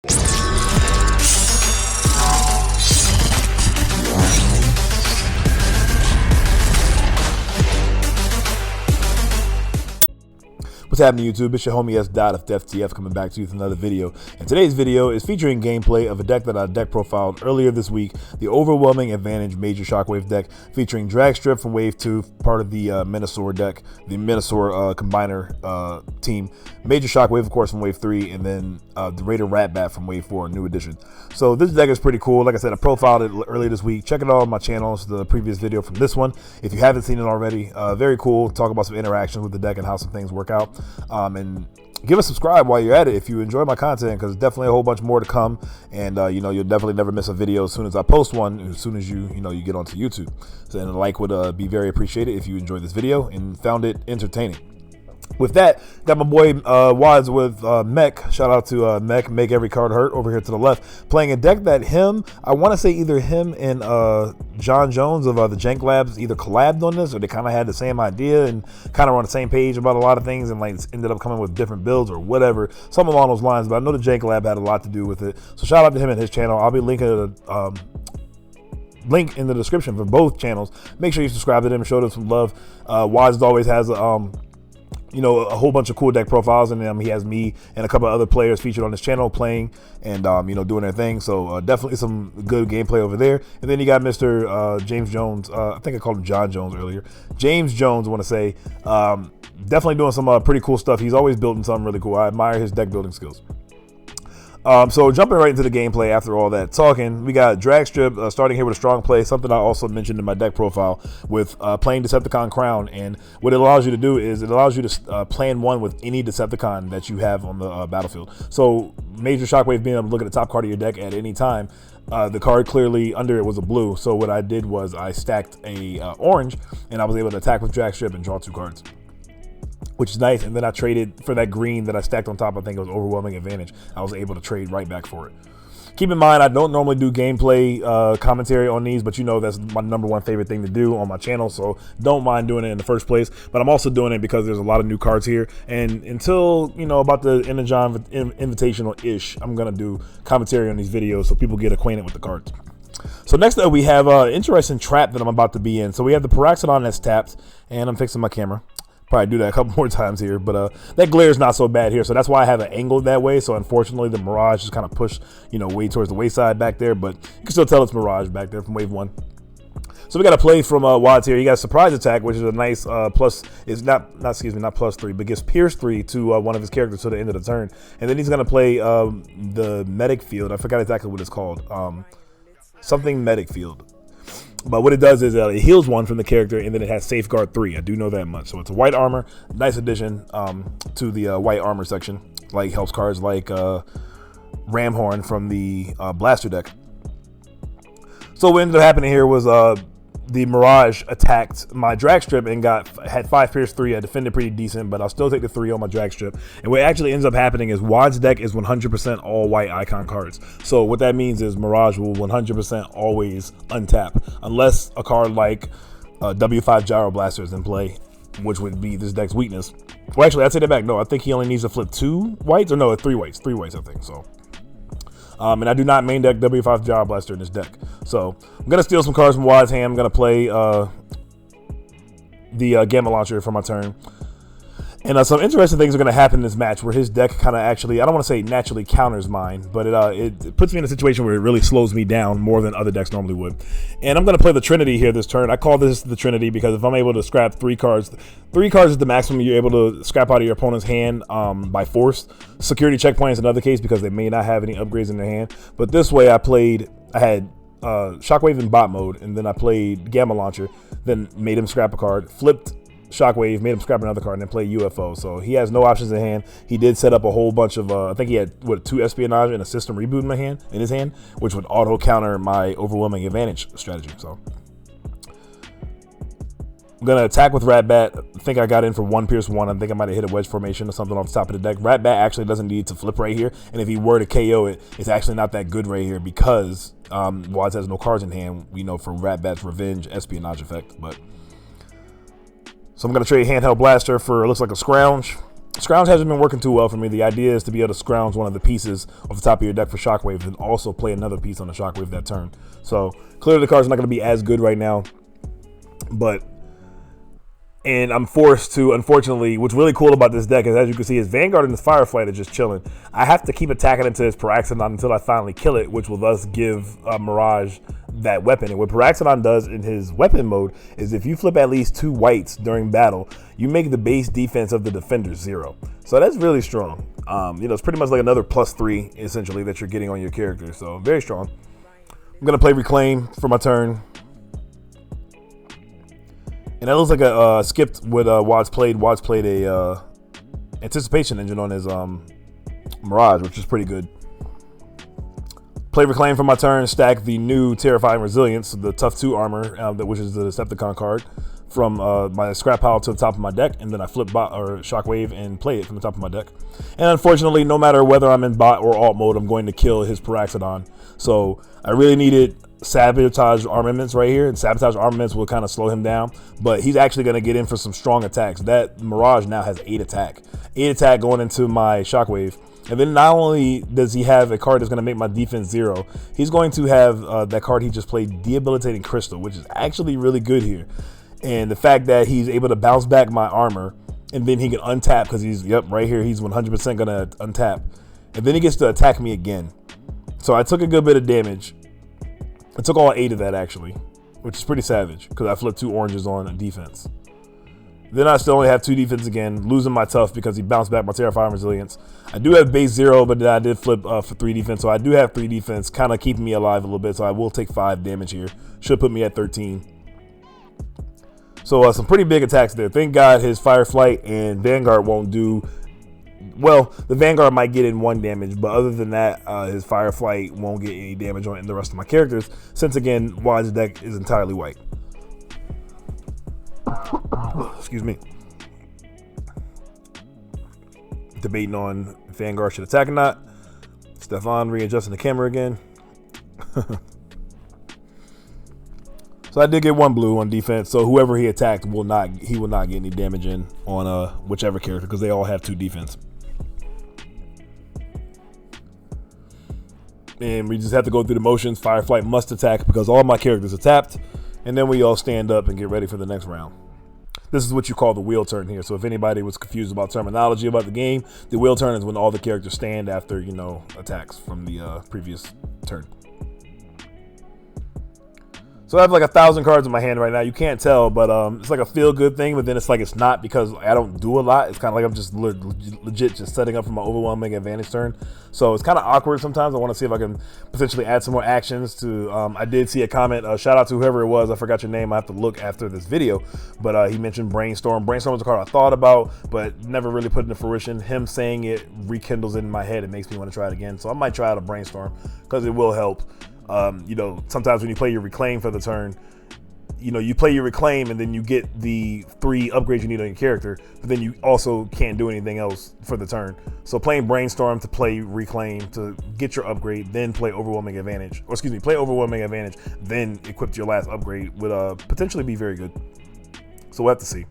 What's happening, YouTube? It's your homie S. Dot of DefTF coming back to you with another video. And today's video is featuring gameplay of a deck that I deck profiled earlier this week, the Overwhelming Advantage Major Shockwave deck, featuring Drag Strip from Wave 2, part of the Minosaur deck, the Minosaur Combiner team, Major Shockwave, of course, from Wave 3, and then the Raider Ratbat from Wave 4, new edition. So this deck is pretty cool. Like I said, I profiled it earlier this week. Check it out on my channel. It's the previous video from this one. If you haven't seen it already, very cool. Talk about some interactions with the deck and how some things work out. And give a subscribe while you're at it if you enjoy my content, because definitely a whole bunch more to come. And you'll definitely never miss a video as soon as I post one, as soon as you get onto YouTube. So, and a like would be very appreciated if you enjoyed this video and found it entertaining. With that, got my boy Wads with MECH. Shout out to MECH, Make Every Card Hurt, over here to the left, playing a deck that I want to say either him and John Jones of the Jank Labs either collabed on this, or they kind of had the same idea and kind of were on the same page about a lot of things, and like ended up coming with different builds or whatever, something along those lines. But I know the Jank Lab had a lot to do with it. So shout out to him and his channel. I'll be linking link in the description for both channels. Make sure you subscribe to them and show them some love. Wads always has a whole bunch of cool deck profiles, and he has me and a couple of other players featured on his channel playing and doing their thing. So definitely some good gameplay over there. And then you got Mr. James Jones. I think I called him John Jones earlier. James Jones, I want to say, definitely doing some pretty cool stuff. He's always building something really cool. I admire his deck building skills. So jumping right into the gameplay after all that talking, we got Drag Strip starting here with a strong play, something I also mentioned in my deck profile with playing Decepticon Crown. And what it allows you to do is it allows you to plan one with any Decepticon that you have on the battlefield. So Major Shockwave being able to look at the top card of your deck at any time. The card clearly under it was a blue, so what I did was I stacked a orange, and I was able to attack with Drag Strip and draw 2 cards, which is nice. And then I traded for that green that I stacked on top. I think it was Overwhelming Advantage. I was able to trade right back for it. Keep in mind, I don't normally do gameplay commentary on these, but that's my #1 favorite thing to do on my channel, so don't mind doing it in the first place. But I'm also doing it because there's a lot of new cards here, and until about the Energon Invitational-ish, I'm gonna do commentary on these videos so people get acquainted with the cards. So next up, we have an interesting trap that I'm about to be in. So we have the Pteraxadon that's tapped, and I'm fixing my camera. Probably do that a couple more times here, but that glare is not so bad here, so that's why I have it angled that way. So unfortunately, the Mirage is kind of pushed, way towards the wayside back there, but you can still tell it's Mirage back there from Wave 1. So we got a play from Wads here. He got a surprise attack, which is a nice plus. It's not +3, but gives Pierce 3 to one of his characters to the end of the turn, and then he's gonna play the Medic Field. I forgot exactly what it's called. Something Medic Field. But what it does is it heals 1 from the character, and then it has Safeguard 3. I do know that much. So it's a white armor, nice addition to the white armor section. Like helps cards like Ramhorn from the Blaster deck. So what ended up happening here was the Mirage attacked my Drag Strip and had 5 Pierce 3. I defended pretty decent, but I'll still take the 3 on my Drag Strip. And what actually ends up happening is Wads' deck is 100% all white icon cards. So what that means is Mirage will 100% always untap, unless a card like W5 Gyro Blaster is in play, which would be this deck's weakness. Well, actually, I take that back. No, I think he only needs to flip 2 whites, or no, 3 whites. 3 whites, I think. So. And I do not main deck W5 Gyro Blaster in this deck. So I'm going to steal some cards from Wads' hand. I'm going to play the Gamma Launcher for my turn. And some interesting things are going to happen in this match where his deck kind of actually, I don't want to say naturally counters mine, but it puts me in a situation where it really slows me down more than other decks normally would. And I'm going to play the Trinity here this turn. I call this the Trinity because if I'm able to scrap 3 cards is the maximum you're able to scrap out of your opponent's hand by force. Security checkpoint is another case because they may not have any upgrades in their hand. But this way I had Shockwave in bot mode, and then I played Gamma Launcher, then made him scrap a card, flipped Shockwave, made him scrap another card, and then play UFO. So he has no options in hand. He did set up a whole bunch of, I think he had, 2 Espionage and a System Reboot in his hand, which would auto counter my Overwhelming Advantage strategy. So I'm going to attack with Ratbat. I think I got in for 1 Pierce 1. I think I might have hit a wedge formation or something off the top of the deck. Ratbat actually doesn't need to flip right here, and if he were to KO it, it's actually not that good right here because Wads has no cards in hand, for Ratbat's Revenge Espionage effect. But so I'm going to trade Handheld Blaster for, it looks like a Scrounge. Scrounge hasn't been working too well for me. The idea is to be able to scrounge one of the pieces off the top of your deck for Shockwave and also play another piece on the Shockwave that turn. So clearly the card's not going to be as good right now, and I'm forced to, unfortunately, what's really cool about this deck is, as you can see, his Vanguard and his Fireflight are just chilling. I have to keep attacking into his Pteraxadon until I finally kill it, which will thus give Mirage that weapon. And what Pteraxadon does in his weapon mode is if you flip at least 2 whites during battle, you make the base defense of the defender 0. So that's really strong. It's pretty much like another +3, essentially, that you're getting on your character. So very strong. I'm going to play Reclaim for my turn. And that looks like a skipped what Watts played. Watts played a anticipation engine on his Mirage, which is pretty good. Play Reclaim for my turn. Stack the new Terrifying Resilience, the Tough 2 armor, which is the Decepticon card, from my scrap pile to the top of my deck, and then I flip bot or Shockwave and play it from the top of my deck. And unfortunately, no matter whether I'm in bot or alt mode, I'm going to kill his Pteraxadon. So I really needed Sabotage Armaments right here, and Sabotage Armaments will kind of slow him down, but he's actually going to get in for some strong attacks. That Mirage now has 8 attack going into my Shockwave. And then not only does he have a card that's going to make my defense 0, he's going to have that card he just played, Debilitating Crystal, which is actually really good here. And the fact that he's able to bounce back my armor, and then he can untap, because he's, right here, he's 100% going to untap. And then he gets to attack me again. So I took a good bit of damage. I took all 8 of that, actually, which is pretty savage, because I flipped 2 oranges on defense. Then I still only have 2 defense again, losing my tough because he bounced back my Terrifying Resilience. I do have base 0, but then I did flip for 3 defense, so I do have 3 defense, kind of keeping me alive a little bit, so I will take 5 damage here. Should put me at 13. So some pretty big attacks there. Thank God his Fireflight and Vanguard won't do... Well, the Vanguard might get in 1 damage, but other than that, his Fireflight won't get any damage on the rest of my characters, since, again, Wad's deck is entirely white. Excuse me. Debating on if Vanguard should attack or not. Stefan readjusting the camera again. So I did get 1 blue on defense, so whoever he attacked will not get any damage in on whichever character, because they all have 2 defense. And we just have to go through the motions. Fireflight must attack because all my characters are tapped, and then we all stand up and get ready for the next round. This is what you call the wheel turn here. So if anybody was confused about terminology about the game, the wheel turn is when all the characters stand after, attacks from the previous turn. So I have like 1,000 cards in my hand right now. You can't tell, but it's like a feel-good thing, but then it's like it's not, because I don't do a lot. It's kind of like I'm just legit just setting up for my overwhelming advantage turn. So it's kind of awkward sometimes. I want to see if I can potentially add some more actions to... I did see a comment. Shout out to whoever it was. I forgot your name. I have to look after this video. But he mentioned Brainstorm. Brainstorm was a card I thought about, but never really put into fruition. Him saying it rekindles it in my head. It makes me want to try it again. So I might try out a Brainstorm because it will help. Sometimes when you play your Reclaim for the turn, you play your Reclaim and then you get the 3 upgrades you need on your character, but then you also can't do anything else for the turn. So playing Brainstorm to play Reclaim to get your upgrade, then play Overwhelming Advantage, play Overwhelming Advantage, then equip your last upgrade would potentially be very good. So we'll have to see.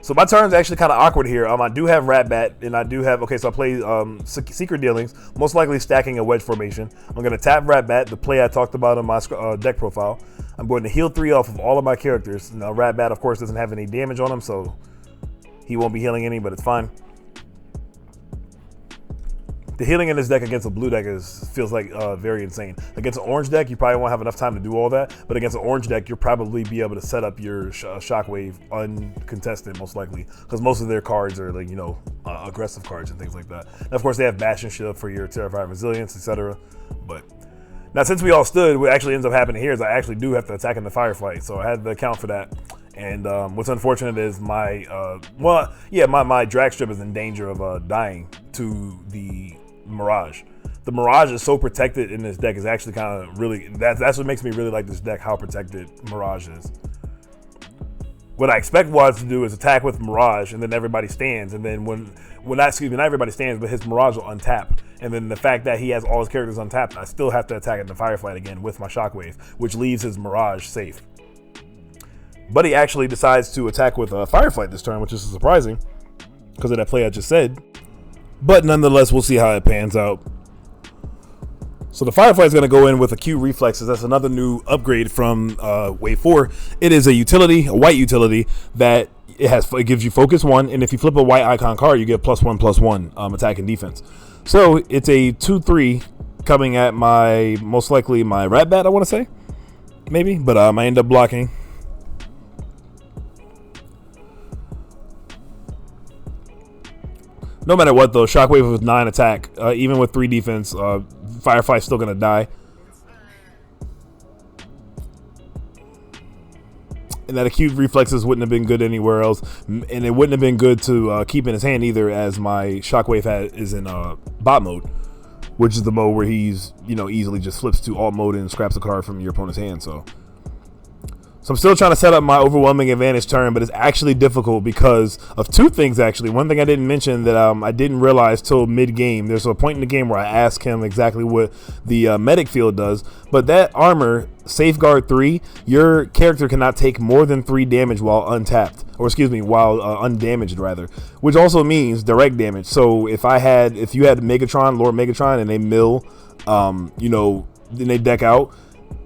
So my turn's actually kind of awkward here. I do have Ratbat, and I do have... Okay, so I play Secret Dealings, most likely stacking a wedge formation. I'm going to tap Ratbat, the play I talked about on my deck profile. I'm going to heal 3 off of all of my characters. Now, Ratbat, of course, doesn't have any damage on him, so he won't be healing any, but it's fine. The healing in this deck against a blue deck feels like very insane. Against an orange deck, you probably won't have enough time to do all that, but against an orange deck, you'll probably be able to set up your Shockwave uncontested, most likely, because most of their cards are like, aggressive cards and things like that. And of course, they have Bastion Shield for your Terrifying Resilience, etc. But now, since we all stood, what actually ends up happening here is I actually do have to attack in the Fireflight, so I had to account for that. And what's unfortunate is my drag strip is in danger of dying to the Mirage. The Mirage is so protected in this deck. Is actually kind of really... That's what makes me really like this deck, how protected Mirage is. What I expect Wads to do is attack with Mirage, and then everybody stands, and then not everybody stands, but his Mirage will untap. And then the fact that he has all his characters untapped, I still have to attack in the Fireflight again with my Shockwave, which leaves his Mirage safe. But he actually decides to attack with a Fireflight this turn, which is surprising. because of that play I just said. But nonetheless, we'll see how it pans out. So the Fireflight is going to go in with acute reflexes. That's another new upgrade from Wave 4. It is a utility, a white utility that it gives you focus 1, and if you flip a white icon card, you get +1/+1 attack and defense. So it's a 2/3 coming at most likely my Rat Bat, I want to say, maybe, but I end up blocking. No matter what, though, Shockwave with 9 attack, even with 3 defense, Firefly's still going to die. And that acute reflexes wouldn't have been good anywhere else. And it wouldn't have been good to keep in his hand either, as my Shockwave is in bot mode, which is the mode where he's, easily just flips to alt mode and scraps a card from your opponent's hand. So I'm still trying to set up my overwhelming advantage turn, but it's actually difficult because of 2 things, actually. One thing I didn't mention that I didn't realize till mid-game. There's a point in the game where I ask him exactly what the medic field does, but that armor, Safeguard 3, your character cannot take more than 3 damage while untapped, while undamaged, rather, which also means direct damage. So if you had Megatron, Lord Megatron, and they mill, then they deck out,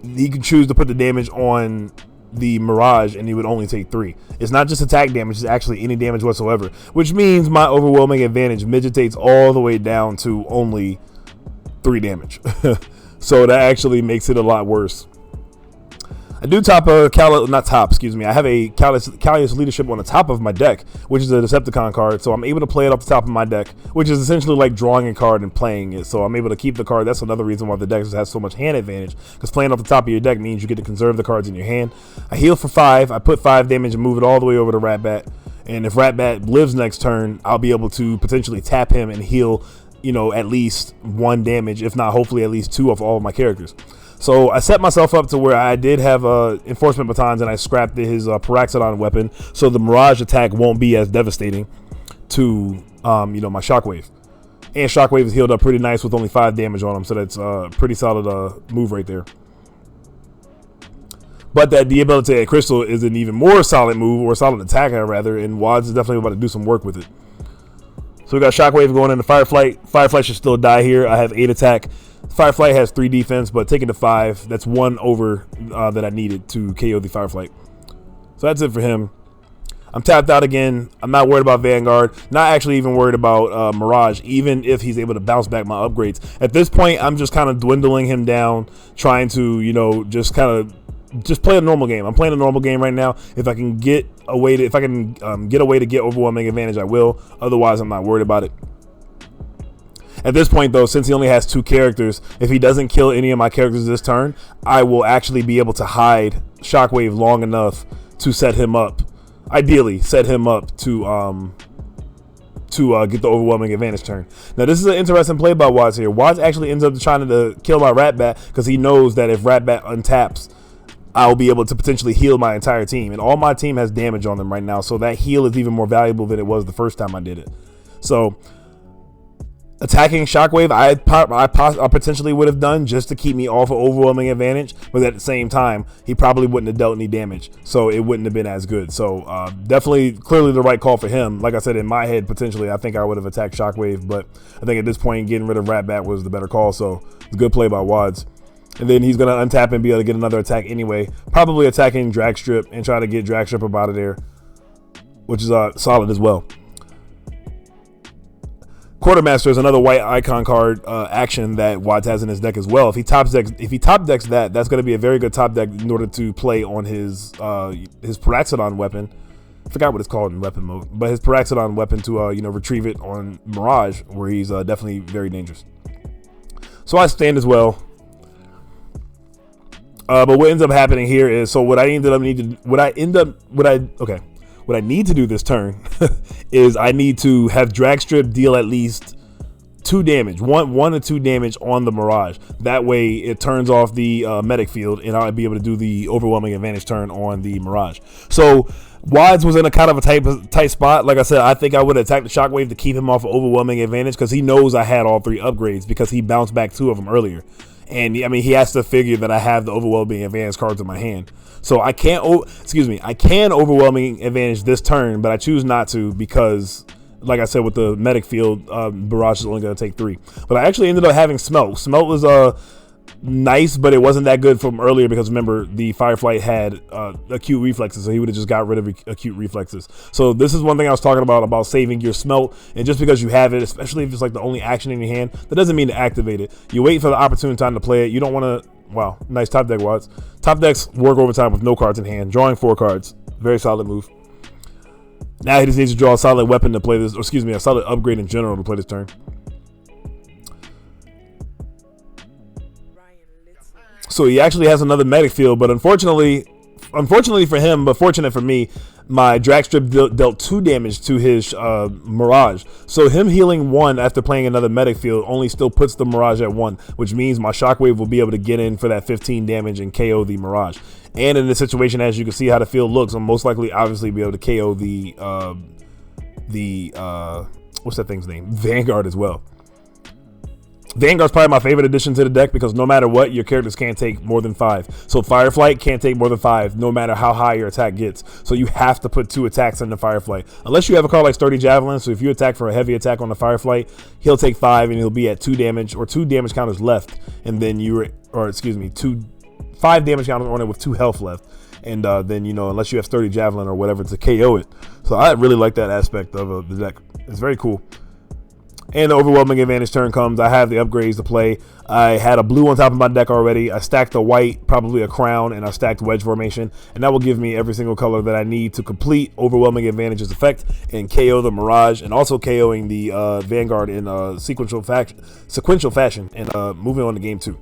he can choose to put the damage on the Mirage and he would only take 3. It's not just attack damage, it's actually any damage whatsoever, which means my overwhelming advantage midgetates all the way down to only 3 damage. So that actually makes it a lot worse. I do I have a Callius Leadership on the top of my deck, which is a Decepticon card, so I'm able to play it off the top of my deck, which is essentially like drawing a card and playing it, so I'm able to keep the card. That's another reason why the deck has so much hand advantage, because playing off the top of your deck means you get to conserve the cards in your hand. I heal for 5, I put 5 damage and move it all the way over to Rat Bat, and if Rat Bat lives next turn, I'll be able to potentially tap him and heal, at least 1 damage, if not hopefully at least 2 of all of my characters. So I set myself up to where I did have enforcement batons, and I scrapped his Pteraxadon weapon, so the Mirage attack won't be as devastating to my Shockwave. And Shockwave is healed up pretty nice with only 5 damage on him, so that's a pretty solid move right there. But that Debilitated Crystal is an even more solid move, or solid attack rather, and Wads is definitely about to do some work with it. So we got Shockwave going into Fireflight. Fireflight should still die here. I have 8 attack. Fireflight has 3 defense, but taking to 5, that's 1 over that I needed to KO the Fireflight. So that's it for him. I'm tapped out again. I'm not worried about Vanguard. Not actually even worried about Mirage, even if he's able to bounce back my upgrades. At this point, I'm just kind of dwindling him down, trying to, just play a normal game. I'm playing a normal game right now. If I can get a way to get overwhelming advantage, I will. Otherwise, I'm not worried about it. At this point, though, since he only has 2 characters, if he doesn't kill any of my characters this turn, I will actually be able to hide Shockwave long enough to set him up. Ideally, set him up to get the overwhelming advantage turn. Now, this is an interesting play by Watts here. Watts actually ends up trying to kill my Rat Bat because he knows that if Rat Bat untaps, I'll be able to potentially heal my entire team. And all my team has damage on them right now, so that heal is even more valuable than it was the first time I did it. So attacking Shockwave, I potentially would have done just to keep me off of overwhelming advantage, but at the same time, he probably wouldn't have dealt any damage, so it wouldn't have been as good. So definitely, clearly the right call for him. Like I said, in my head, potentially, I think I would have attacked Shockwave, but I think at this point, getting rid of Rat Bat was the better call, so it's a good play by Wads. And then he's going to untap and be able to get another attack anyway, probably attacking Dragstrip and try to get Dragstrip up out of there, which is solid as well. Quartermaster is another white icon card action that Watts has in his deck as well. If he top decks that, that's going to be a very good top deck in order to play on his Pteraxadon weapon. I forgot what it's called in weapon mode, but his Pteraxadon weapon to retrieve it on Mirage, where he's definitely very dangerous. So I stand as well. But what ends up happening here is, what I need to do this turn is I need to have Dragstrip deal at least 2 damage, one or 2 damage on the Mirage. That way it turns off the medic field, and I'll be able to do the overwhelming advantage turn on the Mirage. So Wads was in a kind of a tight spot. Like I said, I think I would attack the Shockwave to keep him off of overwhelming advantage, because he knows I had all 3 upgrades because he bounced back 2 of them earlier. And I mean, he has to figure that I have the overwhelming advantage cards in my hand. So I can overwhelming advantage this turn, but I choose not to because like I said, with the medic field, Mirage is only going to take 3. But I actually ended up having Smelt. Smelt was nice, but it wasn't that good from earlier because remember the Fireflight had acute reflexes, so he would have just got rid of acute reflexes. So this is one thing I was talking about saving your Smelt, and just because you have it, especially if it's like the only action in your hand, that doesn't mean to activate it. You wait for the opportune time to play it. You don't want to. Wow, nice top deck, Watts. Top decks work overtime with no cards in hand, drawing 4 cards. Very solid move. Now he just needs to draw a solid weapon to play this, or excuse me, a solid upgrade in general to play this turn. So he actually has another medic field, but unfortunately for him, but fortunate for me, my drag strip dealt 2 damage to his Mirage. So him healing 1 after playing another medic field only still puts the Mirage at 1, which means my Shockwave will be able to get in for that 15 damage and KO the Mirage. And in this situation, as you can see how the field looks, I'm most likely obviously be able to KO the what's that thing's name? Vanguard as well. Vanguard's probably my favorite addition to the deck because no matter what, your characters can't take more than 5. So Fireflight can't take more than 5 no matter how high your attack gets. So you have to put 2 attacks in the Fireflight. Unless you have a card like Sturdy Javelin, so if you attack for a heavy attack on the Fireflight, he'll take 5 and he'll be at 2 damage or 2 damage counters left. And then 5 damage counters on it with 2 health left. And then, unless you have Sturdy Javelin or whatever to KO it. So I really like that aspect of the deck. It's very cool. And the overwhelming advantage turn comes. I have the upgrades to play. I had a blue on top of my deck already. I stacked a white, probably a crown, and I stacked wedge formation. And that will give me every single color that I need to complete overwhelming advantage's effect and KO the Mirage, and also KOing the Vanguard in sequential fashion, and moving on to game 2.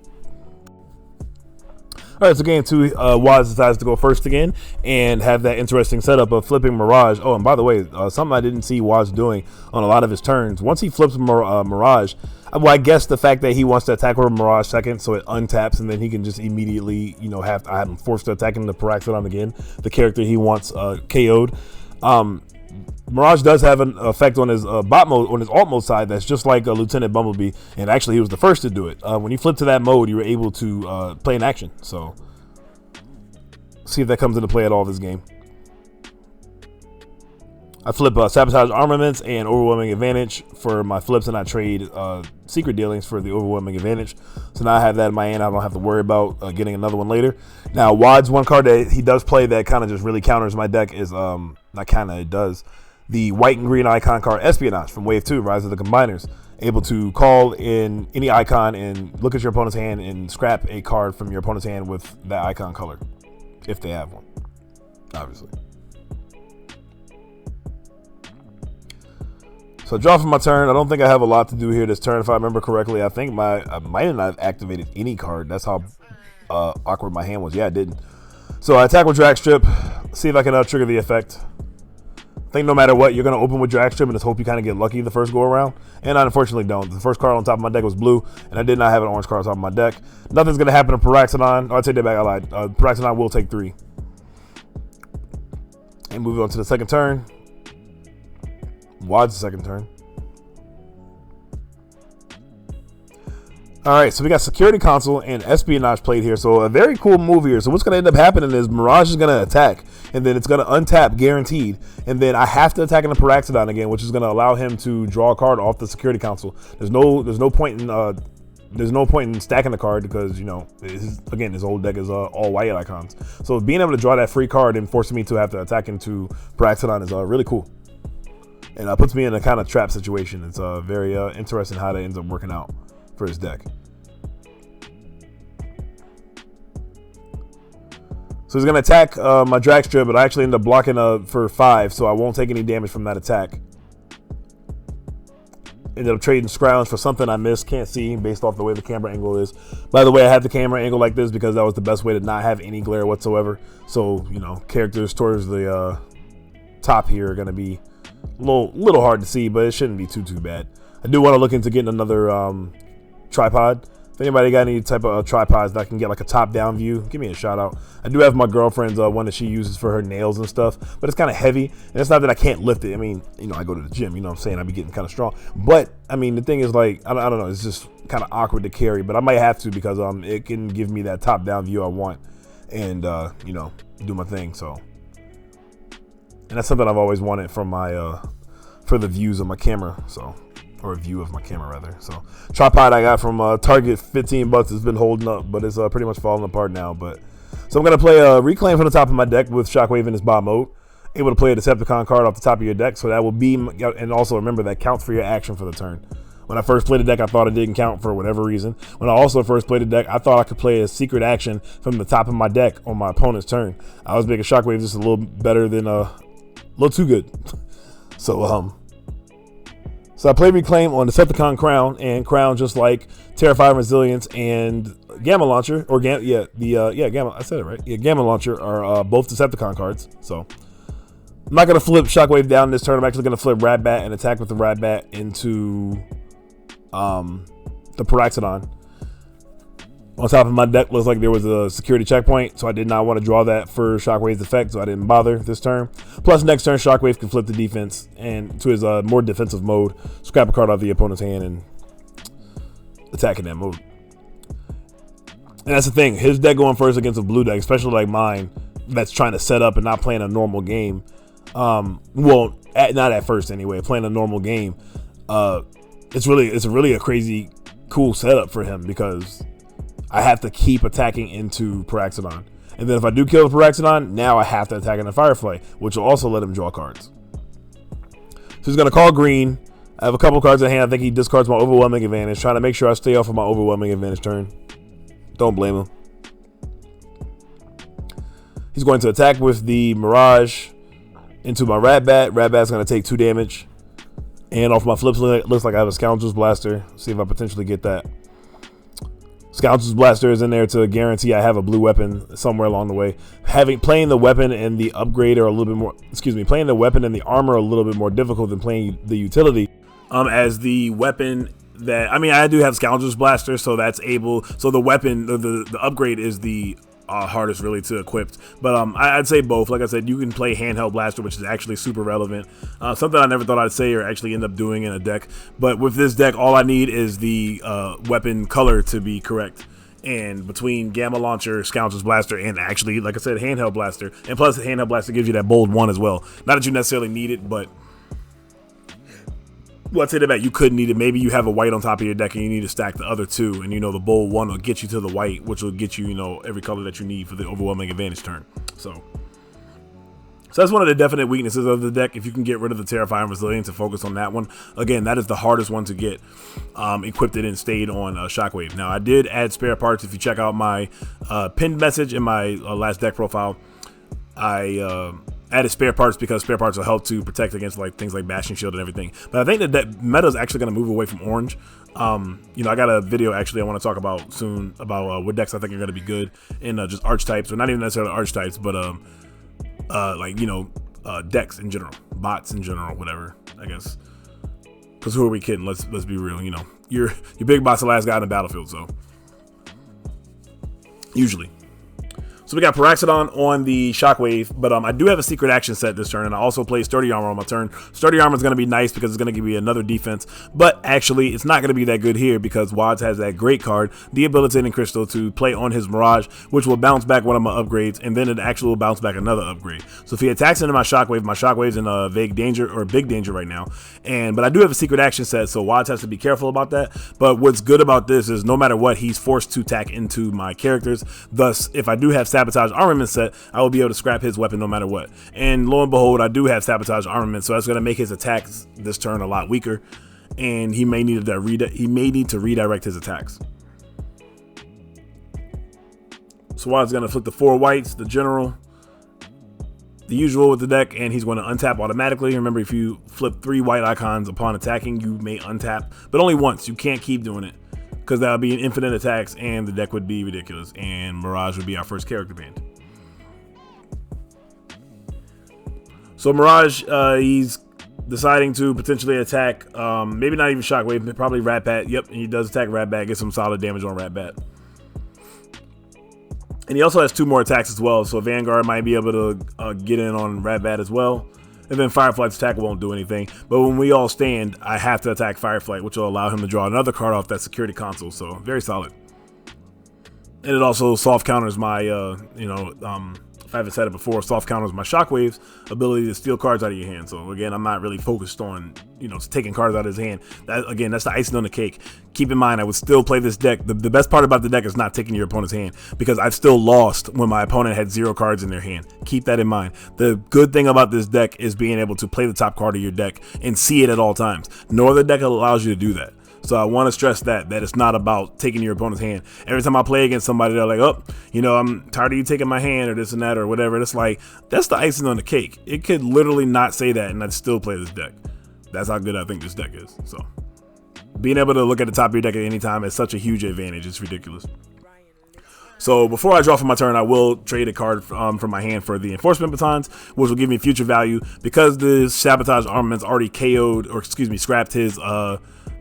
All right, so game 2, Waz decides to go first again and have that interesting setup of flipping Mirage. Oh, and by the way, something I didn't see Waz doing on a lot of his turns. Once he flips Mirage, well, I guess the fact that he wants to attack over Mirage second, so it untaps, and then he can just immediately, have him forced to attack into Pteraxadon again, the character he wants KO'd. Mirage does have an effect on his bot mode, on his alt mode side, that's just like Lieutenant Bumblebee, and actually he was the first to do it. When you flip to that mode, you were able to play in action. So see if that comes into play at all this game. I flip Sabotage Armaments and Overwhelming Advantage for my flips, and I trade Secret Dealings for the Overwhelming Advantage. So now I have that in my hand. I don't have to worry about getting another one later. Now, Wad's one card that he does play that kind of just really counters my deck is, not kind of, it does, the white and green icon card Espionage from Wave 2, Rise of the Combiners. Able to call in any icon and look at your opponent's hand and scrap a card from your opponent's hand with that icon color, if they have one, obviously. So draw for my turn. I don't think I have a lot to do here this turn. If I remember correctly, I think I might have not activated any card. That's how awkward my hand was. Yeah, I didn't. So I attack with Drag Strip. See if I can trigger the effect. I think no matter what, you're going to open with Drag Strip and just hope you kind of get lucky the first go around. And I unfortunately don't. The first card on top of my deck was blue, and I did not have an orange card on top of my deck. Nothing's going to happen to Pteraxadon. Oh, I take that back. I lied. Pteraxadon will take 3. And move on to the second turn. Wad's second turn. All right, so we got Security Console and Espionage played here. So a very cool move here. So what's going to end up happening is Mirage is going to attack, and then it's going to untap guaranteed. And then I have to attack in the Pteraxadon again, which is going to allow him to draw a card off the Security Console. There's no point in stacking the card because, his old deck is all white icons. So being able to draw that free card and forcing me to have to attack into Pteraxadon is really cool. And puts me in a kind of trap situation. It's very interesting how that ends up working out for his deck. So he's going to attack my Drag Strip, but I actually end up blocking for 5, so I won't take any damage from that attack. Ended up trading Scrounge for something I missed, can't see based off the way the camera angle is. By the way, I had the camera angle like this because that was the best way to not have any glare whatsoever. So, characters towards the top here are going to be a little hard to see, but it shouldn't be too bad. I do want to look into getting another tripod. If anybody got any type of tripods that I can get like a top-down view, give me a shout out. I do have my girlfriend's one that she uses for her nails and stuff, but it's kind of heavy, and it's not that I can't lift it. I mean, I go to the gym, what I'm saying, I be getting kind of strong. But I mean, the thing is, like, I don't know, it's just kind of awkward to carry, but I might have to because it can give me that top-down view I want, and do my thing. So, and that's something I've always wanted from my for the views of my camera. So, or a view of my camera rather. So, tripod I got from Target, $15. It's been holding up, but it's pretty much falling apart now. But so I'm gonna play a Reclaim from the top of my deck with Shockwave in his bot mode. Able to play a Decepticon card off the top of your deck, so that will be, and also remember that counts for your action for the turn. When I first played the deck, I thought it didn't count for whatever reason. When I also first played the deck, I thought I could play a secret action from the top of my deck on my opponent's turn. I was making Shockwave just a little better than a little too good. So I played Reclaim on Decepticon Crown, and Crown, just like Terrifying Resilience and Gamma Launcher, or Gamma. I said it right. Yeah, Gamma Launcher are both Decepticon cards. So I'm not gonna flip Shockwave down this turn. I'm actually gonna flip Ratbat and attack with the Ratbat into the Pteraxadon. On top of my deck looks like there was a security checkpoint, so I did not want to draw that for Shockwave's effect, so I didn't bother this turn. Plus, next turn, Shockwave can flip the defense and to his more defensive mode, scrap a card off the opponent's hand, and attack in that mode. And that's the thing, his deck going first against a blue deck, especially like mine, that's trying to set up and not playing a normal game. Not at first anyway, playing a normal game. It's really a crazy cool setup for him, because I have to keep attacking into Pteraxadon. And then if I do kill the Pteraxadon, now I have to attack into Fireflight, which will also let him draw cards. So he's going to call green. I have a couple cards in hand. I think he discards my Overwhelming Advantage, trying to make sure I stay off of my Overwhelming Advantage turn. Don't blame him. He's going to attack with the Mirage into my Ratbat. Ratbat's going to take 2 damage. And off my flips, it looks like I have a Scoundrel's Blaster. See if I potentially get that. Scoundrel's Blaster is in there to guarantee I have a blue weapon somewhere along the way. Playing the weapon and the upgrade are a little bit more, playing the weapon and the armor are a little bit more difficult than playing the utility. As the weapon that, I do have Scoundrel's Blaster, so that's able, so the weapon, the upgrade is the hardest really to equip, but I'd say both. Like I said, you can play Handheld Blaster, which is actually super relevant, something I never thought I'd say or actually end up doing in a deck. But with this deck, all I need is the weapon color to be correct, and between Gamma Launcher, Scoundrel's Blaster, and actually, like I said, Handheld Blaster, and plus the Handheld Blaster gives you that bold 1 as well. Not that you necessarily need it, but let's say that you could need it. Maybe you have a white on top of your deck and you need to stack the other 2, and the bold 1 will get you to the white, which will get you every color that you need for the Overwhelming Advantage turn. So that's one of the definite weaknesses of the deck. If you can get rid of the Terrifying Resilience and focus on that one, again, that is the hardest one to get equipped and stayed on Shockwave. Now, I did add spare parts. If you check out my pinned message in my last deck profile, I added spare parts because spare parts will help to protect against things like Bashing Shield and everything. But I think that meta is actually going to move away from orange. I got a video actually I want to talk about soon about what decks I think are going to be good in just archetypes, or not even necessarily archetypes, but decks in general, bots in general, whatever, I guess. Because who are we kidding? Let's be real. Your big bot's the last guy in the battlefield, so usually. So we got Pteraxadon on the Shockwave, but I do have a secret action set this turn, and I also play Sturdy Armor on my turn. Sturdy Armor is going to be nice because it's going to give me another defense, but actually it's not going to be that good here because Wads has that great card, Debilitating Crystal, to play on his Mirage, which will bounce back one of my upgrades, and then it actually will bounce back another upgrade. So if he attacks into my Shockwave's in vague danger, or big danger right now, but I do have a secret action set, so Wads has to be careful about that. But what's good about this is no matter what, he's forced to tack into my characters. Thus, if I do have Sabotage Armament set, I will be able to scrap his weapon no matter what. And lo and behold, I do have Sabotage Armament, so that's going to make his attacks this turn a lot weaker, and he may need to redirect his attacks. So Wad's going to flip the 4 whites, the general, the usual with the deck, and he's going to untap automatically. Remember, if you flip 3 white icons upon attacking, you may untap, but only once. You can't keep doing it, because that would be an infinite attacks, and the deck would be ridiculous, and Mirage would be our first character banned. So Mirage, he's deciding to potentially attack, maybe not even Shockwave, but probably Ratbat. Yep, and he does attack Ratbat, get some solid damage on Ratbat. And he also has 2 more attacks as well, so Vanguard might be able to get in on Ratbat as well. And then Fireflight's attack won't do anything. But when we all stand, I have to attack Fireflight, which will allow him to draw another card off that security console. So very solid. And it also soft counters my, haven't said it before, soft counters my Shockwave's ability to steal cards out of your hand. So again, I'm not really focused on, taking cards out of his hand. That's the icing on the cake. Keep in mind, I would still play this deck. The best part about the deck is not taking your opponent's hand, because I've still lost when my opponent had 0 cards in their hand. Keep that in mind. The good thing about this deck is being able to play the top card of your deck and see it at all times. No other deck allows you to do that. So I want to stress that it's not about taking your opponent's hand. Every time I play against somebody, they're like, oh, I'm tired of you taking my hand, or this and that, or whatever. It's like, that's the icing on the cake. It could literally not say that, and I'd still play this deck. That's how good I think this deck is. So being able to look at the top of your deck at any time is such a huge advantage. It's ridiculous. So before I draw for my turn, I will trade a card from my hand for the Enforcement Batons, which will give me future value, because the Sabotage Armament's already scrapped his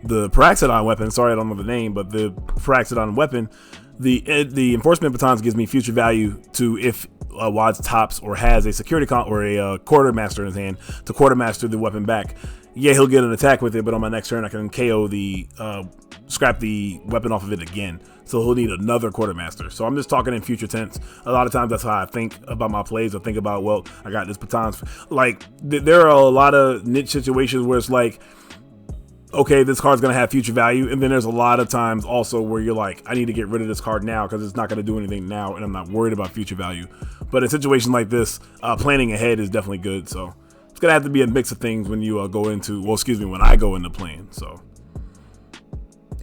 the Pteraxadon weapon. Sorry, I don't know the name, but the Pteraxadon weapon. The Enforcement Batons gives me future value to, if Wads tops or has a security or a quartermaster in his hand, to quartermaster the weapon back. Yeah, he'll get an attack with it, but on my next turn I can KO scrap the weapon off of it again. So he'll need another quartermaster. So I'm just talking in future tense. A lot of times that's how I think about my plays. I think about, well, I got this batons. Like, there are a lot of niche situations where it's like, okay, this card's going to have future value. And then there's a lot of times also where you're like, I need to get rid of this card now because it's not going to do anything now, and I'm not worried about future value. But in situations like this, planning ahead is definitely good. So it's going to have to be a mix of things when you when I go into playing. So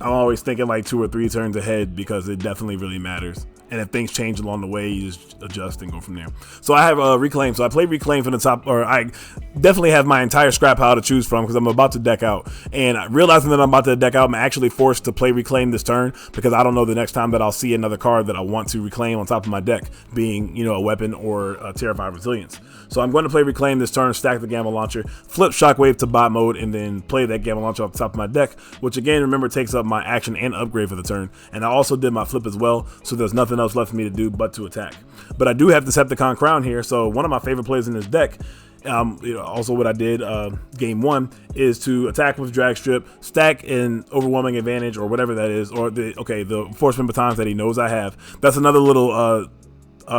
I'm always thinking like 2 or 3 turns ahead, because it definitely really matters. And if things change along the way, you just adjust and go from there. So I have Reclaim. So I play Reclaim from the top, or I definitely have my entire scrap pile to choose from, because I'm about to deck out. And realizing that I'm about to deck out, I'm actually forced to play Reclaim this turn, because I don't know the next time that I'll see another card that I want to reclaim on top of my deck, being, a weapon or a Terrified Resilience. So I'm going to play Reclaim this turn, stack the Gamma Launcher, flip Shockwave to bot mode, and then play that Gamma Launcher off the top of my deck, which again, remember, takes up my action and upgrade for the turn. And I also did my flip as well, so there's nothing else left for me to do but to attack. But I do have Decepticon Crown here, so one of my favorite plays in this deck, also what I did game 1, is to attack with Drag Strip, stack an Overwhelming Advantage or whatever that is, or the Enforcement Batons that he knows I have. That's another little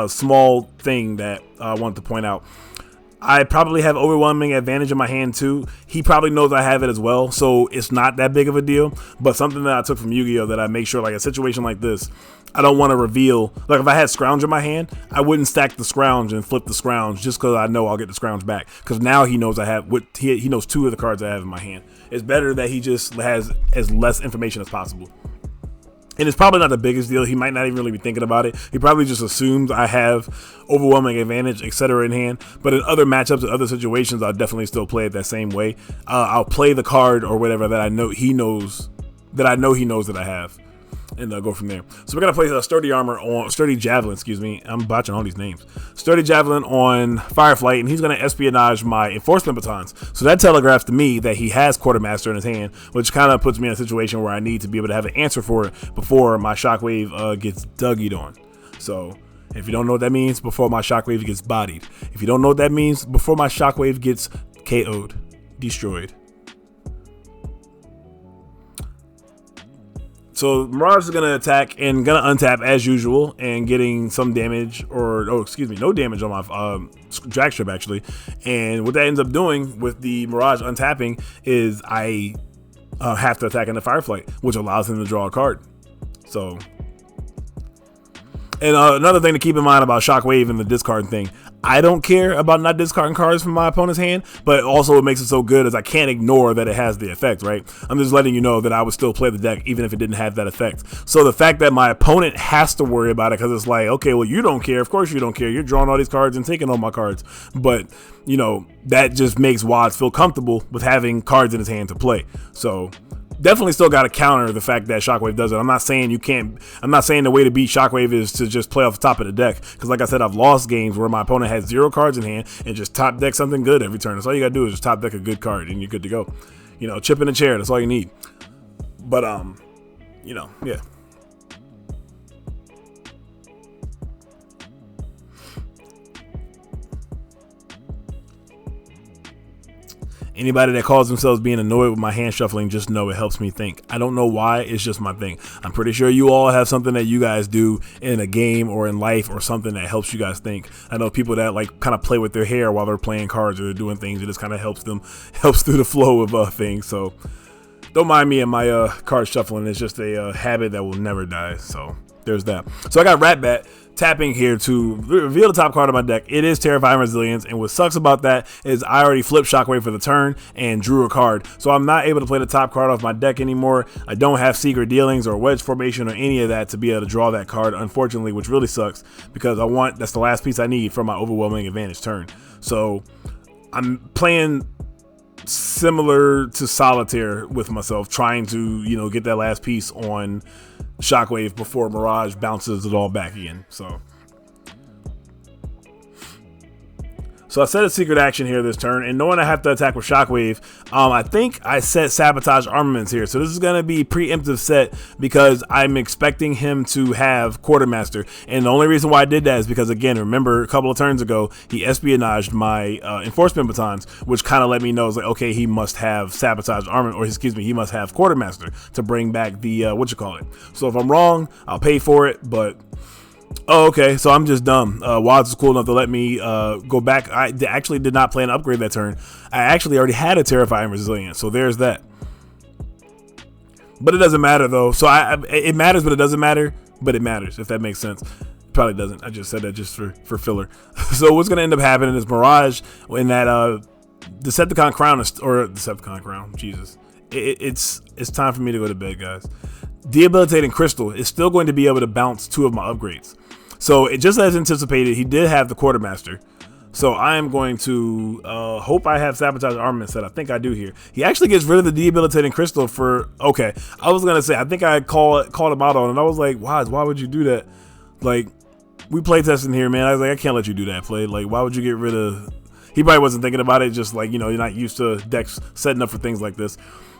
small thing that I wanted to point out. I probably have Overwhelming Advantage in my hand too. He probably knows I have it as well, so it's not that big of a deal. But something that I took from Yu-Gi-Oh! That I make sure, like a situation like this, I don't want to reveal. Like if I had Scrounge in my hand, I wouldn't stack the Scrounge and flip the Scrounge just because I know I'll get the Scrounge back. Because now he knows I have he knows 2 of the cards I have in my hand. It's better that he just has as less information as possible. And it's probably not the biggest deal. He might not even really be thinking about it. He probably just assumes I have Overwhelming Advantage, etc. in hand. But in other matchups and other situations, I'll definitely still play it that same way. I'll play the card or whatever that I know he knows that I have, and go from there. So we're gonna play Sturdy Javelin. I'm botching all these names. Sturdy Javelin on Fireflight, and he's gonna espionage my Enforcement Batons. So that telegraphs to me that he has Quartermaster in his hand, which kind of puts me in a situation where I need to be able to have an answer for it before my Shockwave gets duggied on. So if you don't know what that means, before my Shockwave gets bodied. If you don't know what that means, before my Shockwave gets KO'd, destroyed. So Mirage is going to attack and going to untap as usual, and getting some damage, no damage on my drag strip actually. And what that ends up doing with the Mirage untapping is I have to attack into Fireflight, which allows him to draw a card. So, and another thing to keep in mind about Shockwave and the discard thing, I don't care about not discarding cards from my opponent's hand, but also what makes it so good is I can't ignore that it has the effect, right? I'm just letting you know that I would still play the deck even if it didn't have that effect. So the fact that my opponent has to worry about it, because it's like, okay, well, you don't care. Of course you don't care. You're drawing all these cards and taking all my cards. But, that just makes Wads feel comfortable with having cards in his hand to play. So definitely still got to counter the fact that Shockwave does it. I'm not saying you can't. I'm not saying the way to beat Shockwave is to just play off the top of the deck. Because like I said, I've lost games where my opponent has 0 cards in hand and just top deck something good every turn. That's all you got to do is just top deck a good card and you're good to go. Chip in the chair. That's all you need. But yeah. Anybody that calls themselves being annoyed with my hand shuffling, just know it helps me think. I don't know why, it's just my thing. I'm pretty sure you all have something that you guys do in a game or in life or something that helps you guys think. I know people that like kind of play with their hair while they're playing cards or they're doing things. It just kind of helps through the flow of things. So don't mind me and my card shuffling. It's just a habit that will never die. So there's that. So I got Rat Bat tapping here to reveal the top card of my deck. It is Terrifying Resilience, and what sucks about that is I already flipped Shockwave for the turn and drew a card, so I'm not able to play the top card off my deck anymore. I don't have Secret Dealings or Wedge Formation or any of that to be able to draw that card, unfortunately, which really sucks because that's the last piece I need for my overwhelming advantage turn. So I'm playing similar to Solitaire with myself, trying to get that last piece on Shockwave before Mirage bounces it all back again. So I set a secret action here this turn, and knowing I have to attack with Shockwave, I think I set Sabotage Armaments here. So this is going to be preemptive set because I'm expecting him to have Quartermaster. And the only reason why I did that is because, again, remember a couple of turns ago, he espionaged my Enforcement Batons, which kind of let me know, it's like, okay, he must have Sabotage Armament, or excuse me, he must have Quartermaster to bring back the, So if I'm wrong, I'll pay for it, but... Oh, okay, so I'm just dumb. Wads was cool enough to let me go back. I actually did not plan to upgrade that turn. I actually already had a Terrifying Resilience, so there's that. But it doesn't matter, though. So it matters, but it doesn't matter. But it matters, if that makes sense. Probably doesn't. I just said that just for filler. So what's going to end up happening is Mirage in that Decepticon Crown, Jesus. It's time for me to go to bed, guys. Debilitating Crystal is still going to be able to bounce 2 of my upgrades. So it just as anticipated, he did have the Quartermaster. So I am going to hope I have Sabotage Armament set. I think I do here. He actually gets rid of the Debilitating Crystal for... Okay, I was going to say, I think I called him out on it. I was like, why would you do that? Like, we play testing here, man. I was like, I can't let you do that play. Like, why would you get rid of... He probably wasn't thinking about it, just like, you're not used to decks setting up for things like this.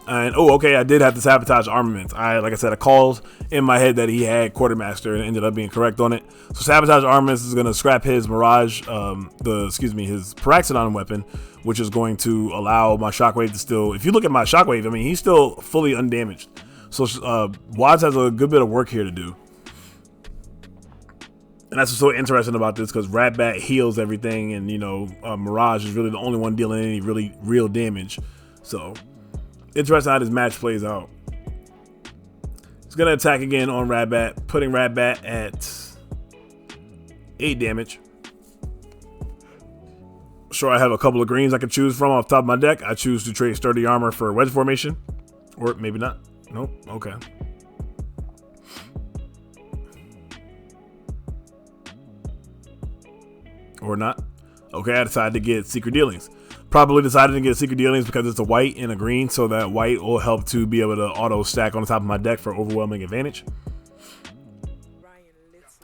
And okay, I did have to Sabotage Armaments. Like I said, I called in my head that he had Quartermaster and ended up being correct on it. So Sabotage Armaments is going to scrap his Mirage, his Pteraxadon weapon, which is going to allow my Shockwave to still. If you look at my Shockwave, I mean, he's still fully undamaged. So Wads has a good bit of work here to do. And that's what's so interesting about this, because Rat Bat heals everything, and Mirage is really the only one dealing any really real damage. So interesting how this match plays out. He's gonna attack again on Rat Bat, putting Rat Bat at 8 damage. Sure, I have a couple of greens I can choose from off the top of my deck. I choose to trade Sturdy Armor for Wedge Formation, or maybe not. Nope. Okay. Or not. Okay, I decided to get Secret Dealings. Probably decided to get Secret Dealings because it's a white and a green, so that white will help to be able to auto stack on the top of my deck for overwhelming advantage.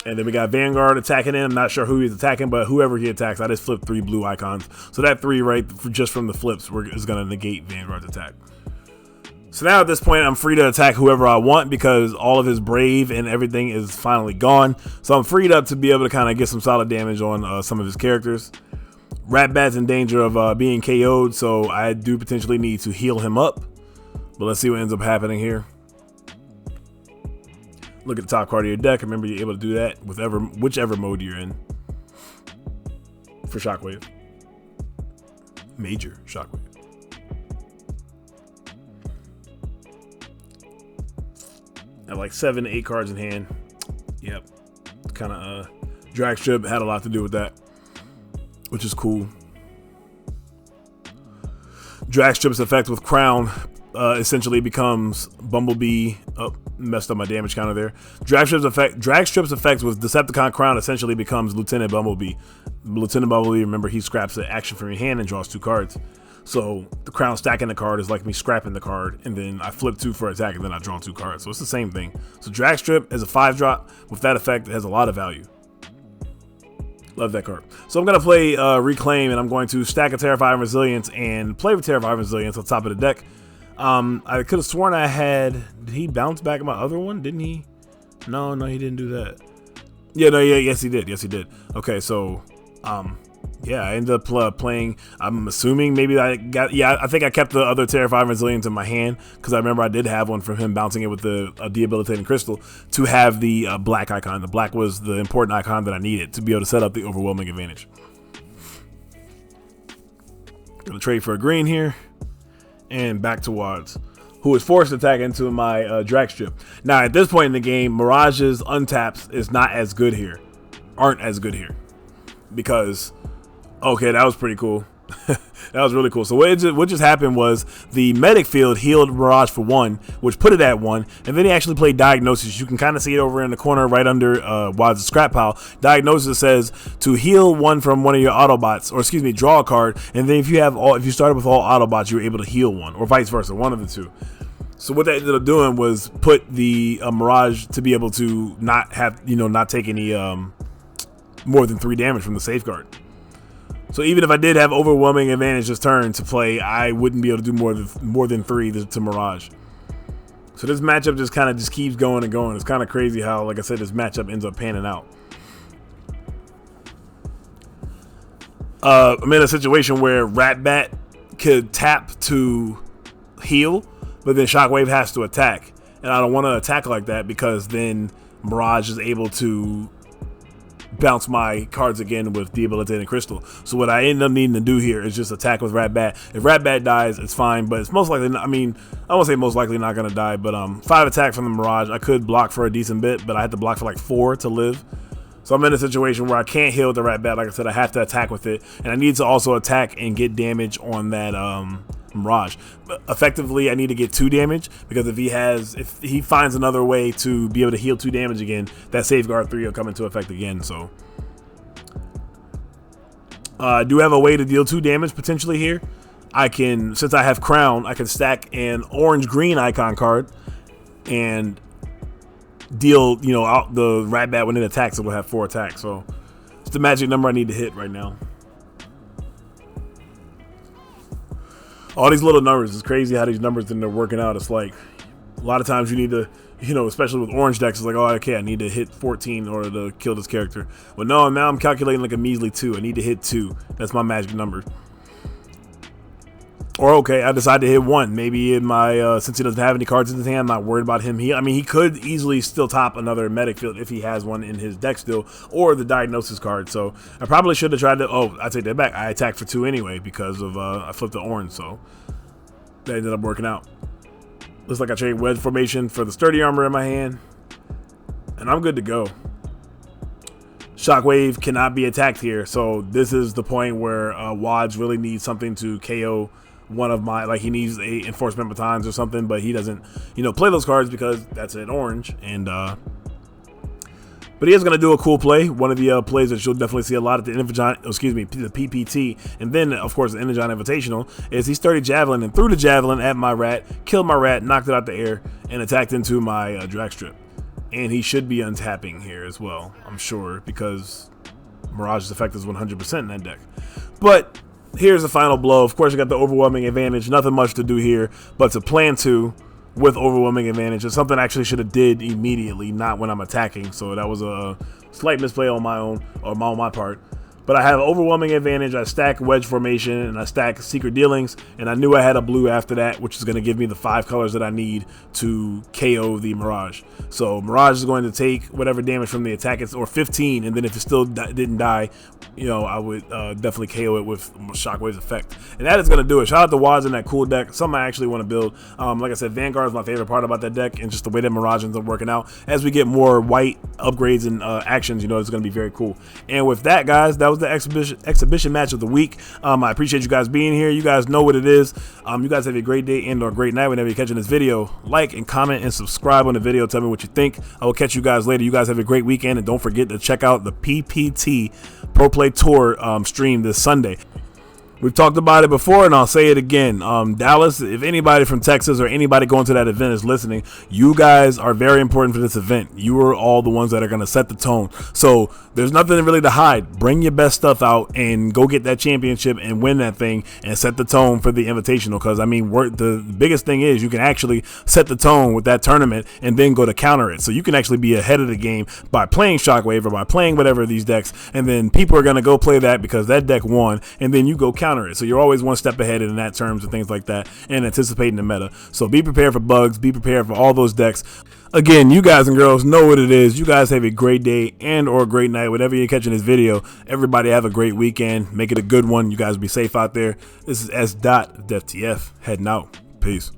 And then we got Vanguard attacking him. I'm not sure who he's attacking, but whoever he attacks, I just flipped 3 blue icons. So that 3 right just from the flips is going to negate Vanguard's attack. So now at this point, I'm free to attack whoever I want because all of his Brave and everything is finally gone. So I'm freed up to be able to kind of get some solid damage on some of his characters. Rat Bat's in danger of being KO'd, so I do potentially need to heal him up. But let's see what ends up happening here. Look at the top card of your deck. Remember, you're able to do that with whichever mode you're in. For Shockwave. Major Shockwave. I have like 7 to 8 cards in hand. Yep. Kind of drag strip had a lot to do with that, which is cool. Drag strip's effect with Crown essentially becomes Bumblebee. Oh, messed up my damage counter there. Drag strip's effect with Decepticon Crown essentially becomes Lieutenant Bumblebee. Lieutenant Bumblebee, remember, he scraps the action from your hand and draws 2 cards. So the Crown stacking the card is like me scrapping the card, and then I flip 2 for attack, and then I draw 2 cards. So it's the same thing. So Drag Strip is a 5-drop. With that effect, it has a lot of value. Love that card. So I'm going to play Reclaim, and I'm going to stack a Terrifying Resilience and play with Terrifying Resilience on top of the deck. I could have sworn I had... Did he bounce back my other one? Didn't he? No, he didn't do that. Yes, he did. Okay, so... yeah, I ended up playing. I'm assuming maybe I got. Yeah, I think I kept the other Terrifying Resilience in my hand because I remember I did have one from him bouncing it with the debilitating crystal to have the black icon. The black was the important icon that I needed to be able to set up the overwhelming advantage. Gonna trade for a green here, and back to Wads, who is forced to attack into my drag strip. Now at this point in the game, Mirage's untaps is not as good here, aren't as good here, because. Okay, that was pretty cool. That was really cool. So what just happened was the medic field healed Mirage for 1, which put it at 1, and then he actually played Diagnosis. You can kind of see it over in the corner right under Wad's scrap pile. Diagnosis says to heal 1 from one of your Autobots, or excuse me, draw a card, and then if you started with all Autobots, you were able to heal 1, or vice versa, one of the two. So what that ended up doing was put the Mirage to be able to not have, not take any more than 3 damage from the safeguard. So even if I did have overwhelming advantage this turn to play, I wouldn't be able to do more than 3 to Mirage. So this matchup just keeps going and going. It's kind of crazy how, like I said, this matchup ends up panning out. I'm in a situation where Ratbat could tap to heal, but then Shockwave has to attack. And I don't want to attack like that because then Mirage is able to bounce my cards again with Debilitating Crystal. So what I end up needing to do here is just attack with Ratbat. If Ratbat dies, it's fine, but it's most likely not, I won't say most likely not going to die, but 5 attack from the Mirage. I could block for a decent bit, but I had to block for like 4 to live. So I'm in a situation where I can't heal with the Ratbat. Like I said, I have to attack with it, and I need to also attack and get damage on that Mirage. But effectively, I need to get 2 damage because if he finds another way to be able to heal 2 damage again, that Safeguard 3 will come into effect again. So I do have a way to deal 2 damage potentially here. I can, since I have Crown, I can stack an orange-green icon card and deal, out the Ratbat when it attacks. It will have 4 attacks. So it's the magic number I need to hit right now. All these little numbers, it's crazy how these numbers end up working out. It's like a lot of times you need to, especially with orange decks, it's like, oh, okay, I need to hit 14 in order to kill this character. But no, now I'm calculating like a measly 2. I need to hit 2. That's my magic number. Or okay, I decide to hit 1. Maybe in my since he doesn't have any cards in his hand, I'm not worried about him. He could easily still top another medic field if he has one in his deck still, or the Diagnosis card. So I probably should have tried to. Oh, I take that back. I attacked for 2 anyway because of I flipped the orange, so that ended up working out. Looks like I trade wedge formation for the sturdy armor in my hand, and I'm good to go. Shockwave cannot be attacked here, so this is the point where Wads really needs something to KO one of my, like he needs a enforcement batons or something, but he doesn't, play those cards because that's an orange. And but he is going to do a cool play. One of the plays that you'll definitely see a lot at the the PPT, and then of course the Energon Invitational, is he started Javelin and threw the Javelin at my Rat, killed my Rat, knocked it out the air, and attacked into my drag strip. And he should be untapping here as well, I'm sure, because Mirage's effect is 100% in that deck. But here's the final blow. Of course, you got the overwhelming advantage. Nothing much to do here, but to plan 2 with overwhelming advantage is something I actually should have did immediately, not when I'm attacking. So that was a slight misplay on my own, or on my part. But I have overwhelming advantage. I stack wedge formation and I stack secret dealings, and I knew I had a blue after that, which is going to give me the 5 colors that I need to KO the Mirage. So Mirage is going to take whatever damage from the attack, or 15, and then if it still didn't die, I would definitely KO it with Shockwave's effect. And that is going to do it. Shout out to Wads in that cool deck. Something I actually want to build. Like I said, Vanguard is my favorite part about that deck, and just the way that Mirage ends up working out. As we get more white upgrades and actions, it's going to be very cool. And with that, guys, that was the exhibition match of the week. I appreciate you guys being here. You guys know what it is. You guys have a great day and or great night whenever you're catching this video. Like and comment and subscribe on the video. Tell me what you think. I will catch you guys later. You guys have a great weekend, and don't forget to check out the PPT Pro Play Tour stream this Sunday. We've talked about it before, and I'll say it again. Dallas, if anybody from Texas or anybody going to that event is listening, you guys are very important for this event. You are all the ones that are going to set the tone. So there's nothing really to hide. Bring your best stuff out and go get that championship and win that thing and set the tone for the invitational. Because, I mean, the biggest thing is you can actually set the tone with that tournament and then go to counter it. So you can actually be ahead of the game by playing Shockwave or by playing whatever of these decks, and then people are going to go play that because that deck won, and then you go counter it. So you're always one step ahead in that terms and things like that, and anticipating the meta. So be prepared for bugs, be prepared for all those decks. Again, you guys and girls know what it is. You guys have a great day and or a great night, whatever you're catching this video. Everybody have a great weekend. Make it a good one. You guys be safe out there. This is S. DefTF heading out. Peace.